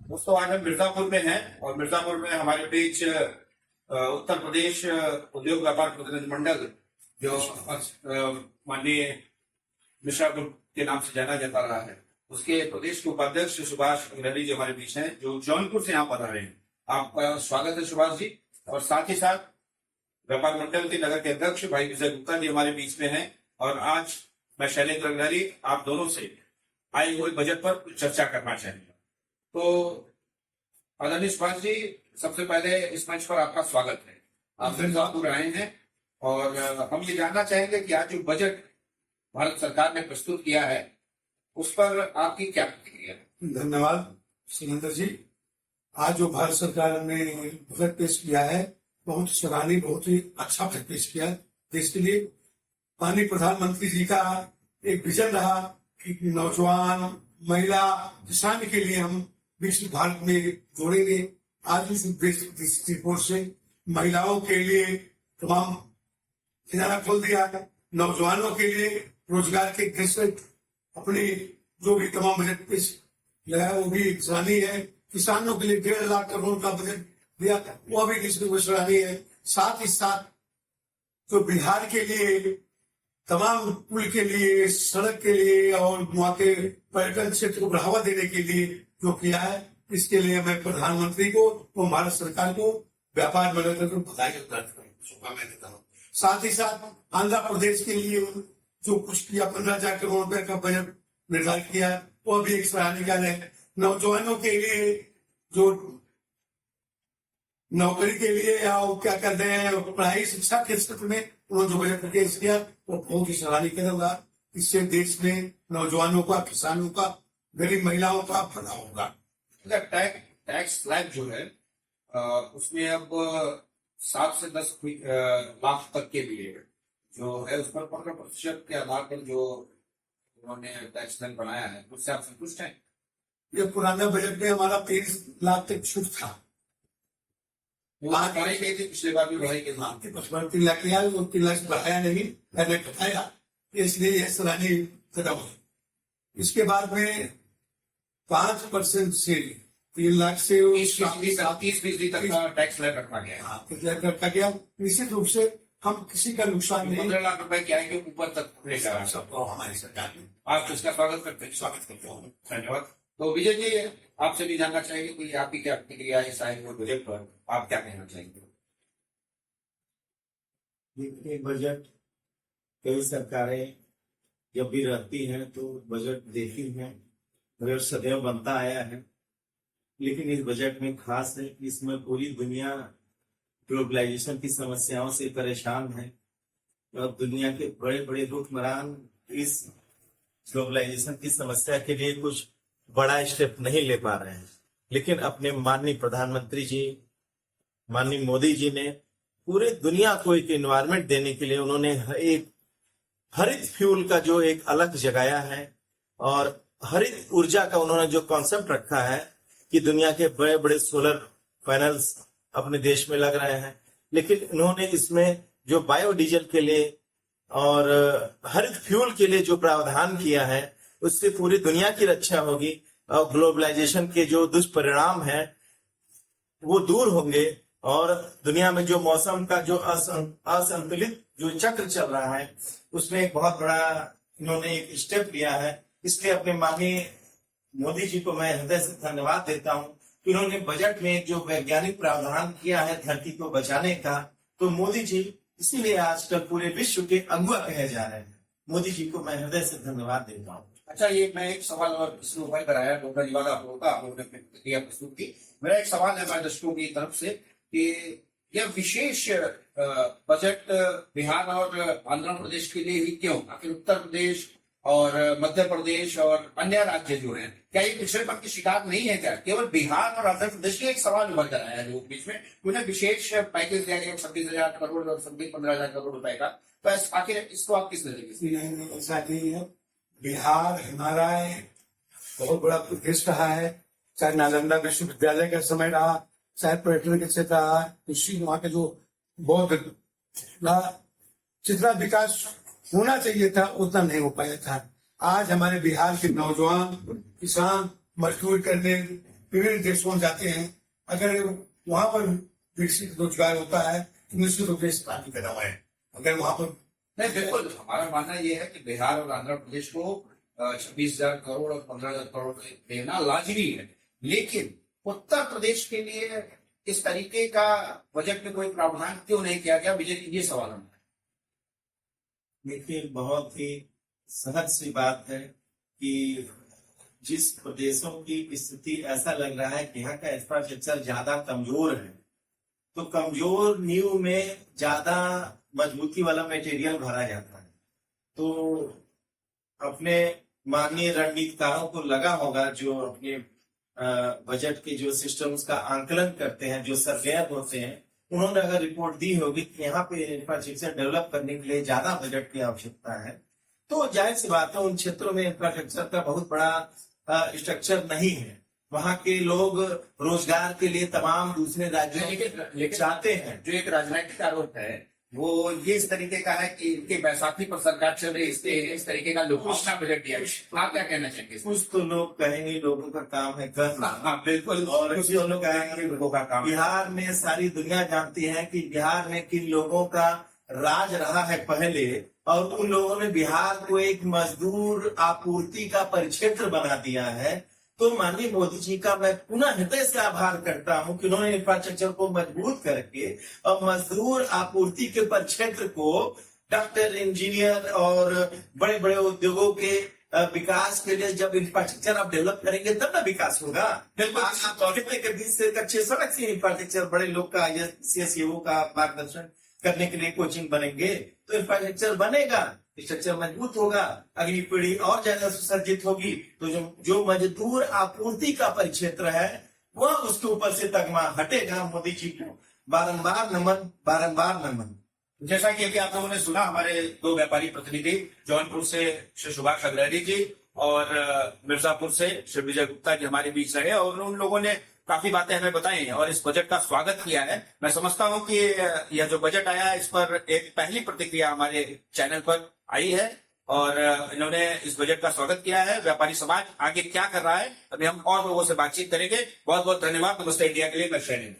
दोस्तों आज हम मिर्जापुर में हैं और मिर्जापुर में हमारे बीच उत्तर प्रदेश उद्योग व्यापार प्रतिनिधि मंडल जो माननीय मिश्रा ग्रुप के नाम से जाना जाता रहा है, उसके प्रदेश के उपाध्यक्ष सुभाष अग्रवाल जी हमारे बीच हैं, जो जौनपुर से यहाँ पर आ रहे हैं। आपका स्वागत है सुभाष जी। और साथ ही साथ व्यापार मंडल के नगर के अध्यक्ष भाई विजय गुप्ता जी हमारे बीच में हैं। और आज मैं शैलेंद्र अग्रवाल आप दोनों से आए हुए बजट पर चर्चा करना चाहेंगे। तो आदरणीय सुभाष जी, सबसे पहले इस मंच पर आपका स्वागत है। आप मिर्जापुर आए हैं और हम ये जानना चाहेंगे कि आज जो बजट भारत सरकार ने प्रस्तुत किया है उस पर आपकी क्या प्रतिक्रिया है? धन्यवाद शैलेंद्र जी। आज जो भारत सरकार ने बजट पेश किया है बहुत सराहनीय, बहुत ही अच्छा बजट पेश किया है देश के लिए। माननीय प्रधानमंत्री जी का एक विजन रहा कि नौजवान, महिला, किसान के लिए हम विश्व भारत में जोड़ेंगे। आज इस दृष्टिकोण से महिलाओं के लिए तमाम खजाना खोल दिया है। नौजवानों के लिए रोजगार के दृष्टि अपनी जो भी तमाम बजट पेश किया है वो भी सराहनीय है। किसानों के लिए 1.5 लाख करोड़ का बजट दिया वो भी दृष्टिकोण सराहनीय है। साथ ही साथ जो बिहार के लिए तमाम पुल के लिए, सड़क के लिए और वहाँ के पर्यटन क्षेत्र को बढ़ावा देने के लिए जो किया है, इसके लिए मैं प्रधानमंत्री को और भारत सरकार को, व्यापार मंडल को बधाई देता हूँ। साथ ही साथ आंध्र प्रदेश के लिए जो कुछ किया, 15,000 करोड़ रुपए का बजट निर्धारित किया, वो भी एक सराहनीय कार्य है। नौजवानों के लिए जो नौकरी के लिए या क्या कहते हैं पढ़ाई शिक्षा के क्षेत्र में उन्होंने जो बजट पेश किया वो बहुत ही सराहनीय करेगा। इससे देश में नौजवानों का, किसानों का, गरीब महिलाओं का फायदा होगा। टैक्स स्लैब जो है उसमें अब 7 से 10 लाख तक के लिए जो है उस पर 15% के आधार पर जो उन्होंने टैक्स स्लैब बनाया है, उससे आप संतुष्ट हैं? ये पुराने बजट में हमारा 23 लाख तक छूट था। पिछले बार भी बढ़ाई गई थी। 3 लाख लिया, 3 लाख बढ़ाया नहीं, मैंने बताया, इसलिए यह सराहनीय कदम है। इसके बाद में 5% से 3 लाख से 30% तक का टैक्स स्लैब रखा गया। रखा गया। निश्चित रूप से हम किसी का नुकसान नहीं, 15 लाख रुपए क्या है ऊपर तक हमारी सरकार ने। आप इसका स्वागत करते हैं। धन्यवाद। तो विजय जी, आपसे भी जानना चाहेंगे कि आपकी क्या प्रतिक्रिया है इस आए हुए बजट पर, आप क्या कहना चाहेंगे? ये बजट कई सरकारें जब भी रहती हैं तो बजट देती हैं, बजट सदैव बनता आया है। लेकिन इस बजट में खास है कि इसमें पूरी दुनिया ग्लोबलाइजेशन की समस्याओं से परेशान है और दुनिया के बड़े बड़े हुक्मरान इस ग्लोबलाइजेशन की समस्या के लिए कुछ बड़ा स्टेप नहीं ले पा रहे हैं। लेकिन अपने माननीय प्रधानमंत्री जी, माननीय मोदी जी ने पूरे दुनिया को एक एनवायरनमेंट देने के लिए उन्होंने एक हरित फ्यूल का जो एक अलग जगाया है और हरित ऊर्जा का उन्होंने जो कॉन्सेप्ट रखा है कि दुनिया के बड़े बड़े सोलर पैनल्स अपने देश में लग रहे हैं। लेकिन उन्होंने इसमें जो बायोडीजल के लिए और हरित फ्यूल के लिए जो प्रावधान किया है उससे पूरी दुनिया की रक्षा होगी और ग्लोबलाइजेशन के जो दुष्परिणाम हैं वो दूर होंगे और दुनिया में जो मौसम का जो असंतुलित जो चक्र चल रहा है उसमें एक बहुत बड़ा इन्होंने एक स्टेप लिया है। इसलिए अपने माननीय मोदी जी को मैं हृदय से धन्यवाद देता हूं कि उन्होंने बजट में जो वैज्ञानिक प्रावधान किया है धरती को बचाने का, तो मोदी जी इसीलिए आजकल पूरे विश्व के अगुआ कहे जा रहे हैं। मोदी जी को मैं हृदय से धन्यवाद देता हूँ। अच्छा, ये मैं एक सवाल और इस मोबाइल पर आया, धन्यवाद आप लोगों का, आप लोगों ने प्रतिक्रिया प्रस्तुत की। मेरा एक सवाल है हमारे दर्शकों की तरफ से कि यह विशेष बजट बिहार और आंध्र प्रदेश के लिए ही क्यों? आखिर उत्तर प्रदेश और मध्य प्रदेश और अन्य राज्य जो हैं, क्या ये पिछड़ेपन की शिकार नहीं है? क्या केवल बिहार और आंध्र प्रदेश के एक सवाल उभर कर आया है लोगों के बीच में, उन्हें विशेष पैकेज दिया गया 26,000 करोड़ और 15,000 करोड़ रुपए का, तो आखिर इसको आप किस नजरिए से? ऐसा नहीं है। बिहार हमारा बहुत बड़ा प्रदेश रहा है, चाहे नालंदा विश्वविद्यालय का समय रहा, चाहे पर्यटन के क्षेत्र रहा, कृषि वहाँ के जो बहुत जितना विकास होना चाहिए था उतना नहीं हो पाया था। आज हमारे बिहार के नौजवान, किसान मजदूर करने विभिन्न देशों में जाते हैं, अगर वहां पर विकसित रोजगार होता है तो निश्चित रूप से क्रांति पैदा हुआ है। अगर वहां पर नहीं, बिल्कुल हमारा मानना ये है कि बिहार और आंध्र प्रदेश को 26,000 करोड़ और 15,000 करोड़ देना लाजमी है, लेकिन उत्तर प्रदेश के लिए इस तरीके का बजट में कोई प्रावधान क्यों नहीं किया गया, विजय जी, ये सवाल हमारा। देखिए, बहुत ही सहज सी बात है कि जिस प्रदेशों की स्थिति ऐसा लग रहा है कि यहाँ का इंफ्रास्ट्रक्चर ज्यादा कमजोर है, तो कमजोर नींव में ज्यादा मजबूती वाला मटेरियल भरा जाता है। तो अपने माननीय रणनीतिकारों को लगा होगा, जो अपने बजट के जो सिस्टम्स का आंकलन करते हैं, जो सर्वेयर होते हैं, उन्होंने अगर रिपोर्ट दी होगी कि यहाँ पे इंफ्रास्ट्रक्चर डेवलप करने के लिए ज्यादा बजट की आवश्यकता है, तो जाहिर सी बात है उन क्षेत्रों में इंफ्रास्ट्रक्चर का बहुत बड़ा स्ट्रक्चर नहीं है। वहाँ के लोग रोजगार के लिए तमाम दूसरे राज्यों लेकिन चाहते हैं। जो एक राजनीतिक आरोप है वो ये इस तरीके का है कि इनके बैसाखी पर सरकार चल रही है, इस तरीके का लोकूष्णा बजट दिया। आप क्या कहना चाहेंगे? कुछ तो लोग कहेंगे लोगों का काम है करना, हाँ बिल्कुल, और कुछ कुछ लोग कहेंगे लोगों का काम है। बिहार में सारी दुनिया जानती है कि बिहार में किन लोगों का राज रहा है पहले, और उन लोगों ने बिहार को एक मजदूर आपूर्ति का परिक्षेत्र बना दिया है। तो माननीय मोदी जी का मैं पुनः हृदय से आभार करता हूं कि उन्होंने इंफ्रास्ट्रक्चर को मजबूत करके और मजदूर आपूर्ति के परिक्षेत्र को डॉक्टर, इंजीनियर और बड़े बड़े उद्योगों के विकास के लिए जब इंफ्रास्ट्रक्चर आप डेवलप करेंगे तब ना विकास होगा। कितने के बीच से अच्छे सड़क से इंफ्रास्ट्रक्चर, बड़े लोग का IAS का मार्गदर्शन करने के लिए कोचिंग बनेंगे तो इंफ्रास्ट्रक्चर बनेगा, स्ट्रक्चर मजबूत होगा, अगली पीढ़ी और ज्यादा सुसज्जित होगी। तो जो मजदूर आपूर्ति का परिक्षेत्र है वह उसके ऊपर से तगमा हटेगा। मोदी जी को बारंबार नमन, बारंबार नमन। जैसा कि अभी आप लोगों ने सुना, हमारे दो व्यापारी प्रतिनिधि, जौनपुर से श्री सुभाष अग्रवाल जी और मिर्जापुर से श्री विजय गुप्ता जी हमारे बीच रहे, और उन लोगों ने काफी बातें हमें बताई हैं और इस बजट का स्वागत किया है। मैं समझता हूं कि यह जो बजट आया है इस पर एक पहली प्रतिक्रिया हमारे चैनल पर आई है और इन्होंने इस बजट का स्वागत किया है। व्यापारी समाज आगे क्या कर रहा है, अभी हम और लोगों से बातचीत करेंगे। बहुत बहुत धन्यवाद। नमस्ते इंडिया के लिए मैं शैलेंद्र।